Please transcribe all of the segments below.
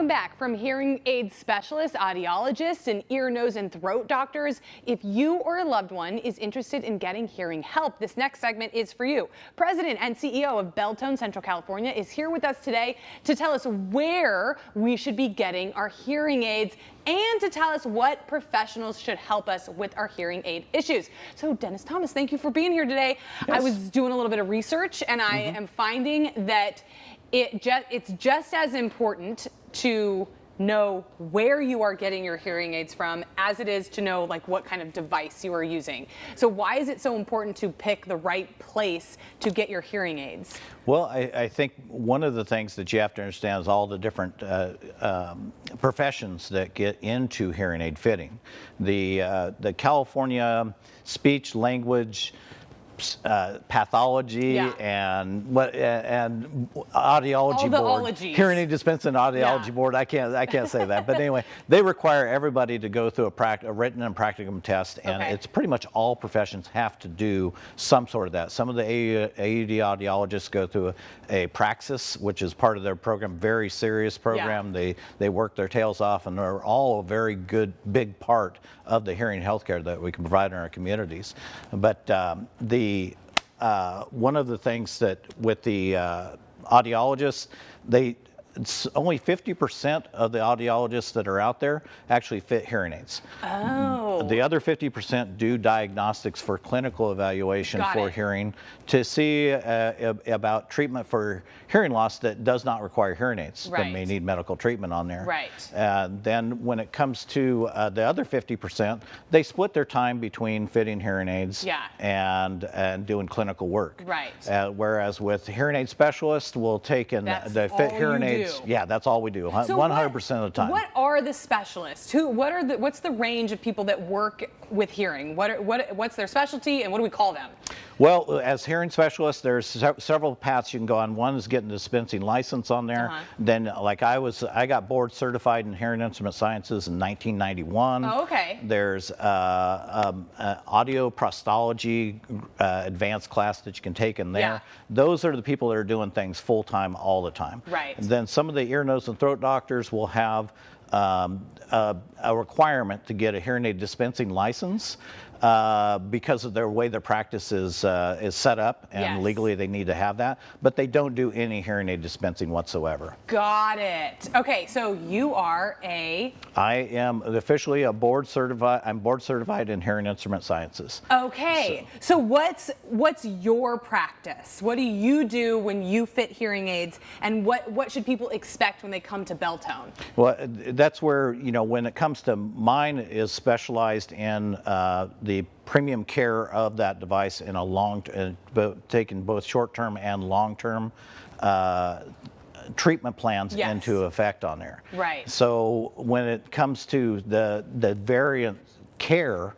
back from hearing aid specialists, audiologists, and ear, nose, and throat doctors. If you or a loved one is interested in getting hearing help, this next segment is for you. President and CEO of Belltone Central California is here with us today to tell us where we should be getting our hearing aids and to tell us what professionals should help us with our hearing aid issues. So Dennis Thomas, thank you for being here today. Yes. I was doing a little bit of research and I am finding that it's just as important to know where you are getting your hearing aids from as it is to know like what kind of device you are using. So why is it so important to pick the right place to get your hearing aids? Well, I think one of the things that you have to understand is all the different professions that get into hearing aid fitting. The California Speech Language Pathology and audiology board, hearing aid dispensing audiology board. I can't say that, but anyway, they require everybody to go through a written and practicum test, and it's pretty much all professions have to do some sort of that. Some of the AUD audiologists go through a praxis, which is part of their program, very serious program. They work their tails off, and they're all a very good big part of the hearing healthcare that we can provide in our communities. But one of the things that with the audiologists, it's only 50% of the audiologists that are out there actually fit hearing aids. Oh. The other 50% do diagnostics for clinical evaluation for hearing to see about treatment for hearing loss that does not require hearing aids, that may need medical treatment on there. Then when it comes to the other 50%, they split their time between fitting hearing aids and doing clinical work. Whereas with hearing aid specialists, we'll take in the fit hearing aids. Yeah, that's all we do, 100% of the time. What are the specialists? What's the range of people that work with hearing? What's their specialty, and what do we call them? Well, as hearing specialists, there's several paths you can go on. One is getting a dispensing license on there. Then, like I got board certified in hearing instrument sciences in 1991. Oh, okay. There's audio prostology advanced class that you can take in there. Those are the people that are doing things full time all the time. Then some of the ear, nose, and throat doctors will have a requirement to get a hearing aid dispensing license because of the way their practice is set up, and legally they need to have that, but they don't do any hearing aid dispensing whatsoever. Got it. Okay, so you are I am officially I'm board certified in hearing instrument sciences. Okay, so what's your practice? What do you do when you fit hearing aids, and what should people expect when they come to Belltone? Well, that's where, when it comes to mine is specialized in the premium care of that device in taking both short-term and long-term treatment plans into effect on there. So when it comes to the variant care,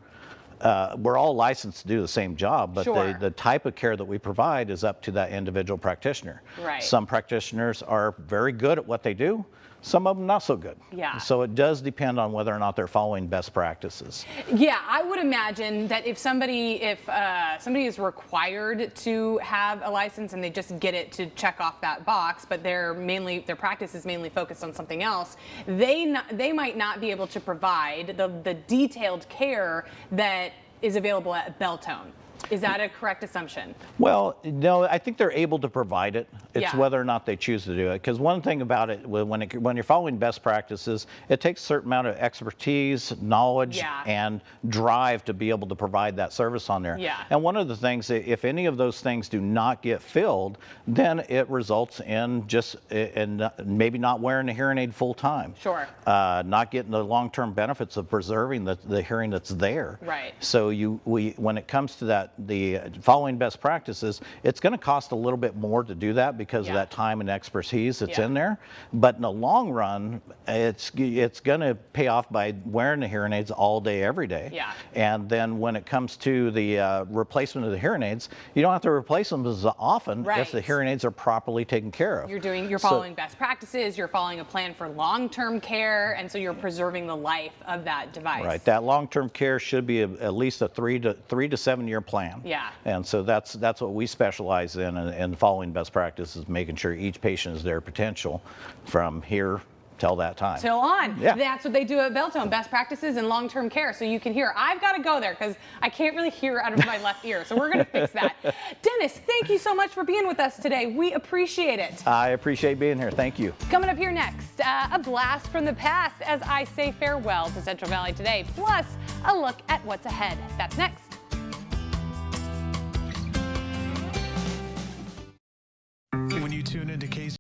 we're all licensed to do the same job, but the type of care that we provide is up to that individual practitioner. Some practitioners are very good at what they do. Some of them not so good. So it does depend on whether or not they're following best practices. Yeah, I would imagine that if somebody is required to have a license and they just get it to check off that box, but their practice is mainly focused on something else, they might not be able to provide the detailed care that is available at Belltone. Is that a correct assumption? Well, no, I think they're able to provide it. It's whether or not they choose to do it. Because one thing about it, when you're following best practices, it takes a certain amount of expertise, knowledge, and drive to be able to provide that service on there. And one of the things, if any of those things do not get filled, then it results in maybe not wearing a hearing aid full time. Not getting the long-term benefits of preserving the hearing that's there. So when it comes to the following best practices, it's going to cost a little bit more to do that because of that time and expertise that's in there. But in the long run, it's going to pay off by wearing the hearing aids all day, every day. And then when it comes to the replacement of the hearing aids, you don't have to replace them as often if the hearing aids are properly taken care of. You're following best practices, you're following a plan for long-term care, and so you're preserving the life of that device. That long-term care should be at least a 3 to 7 year plan. And so that's what we specialize in following best practices, making sure each patient is their potential from here till that time. Till on. Yeah. That's what they do at Belltone, best practices in long-term care. So you can hear. I've got to go there because I can't really hear out of my left ear. So we're going to fix that. Dennis, thank you so much for being with us today. We appreciate it. I appreciate being here. Thank you. Coming up here next, a blast from the past as I say farewell to Central Valley today, plus a look at what's ahead. That's next. When you tune into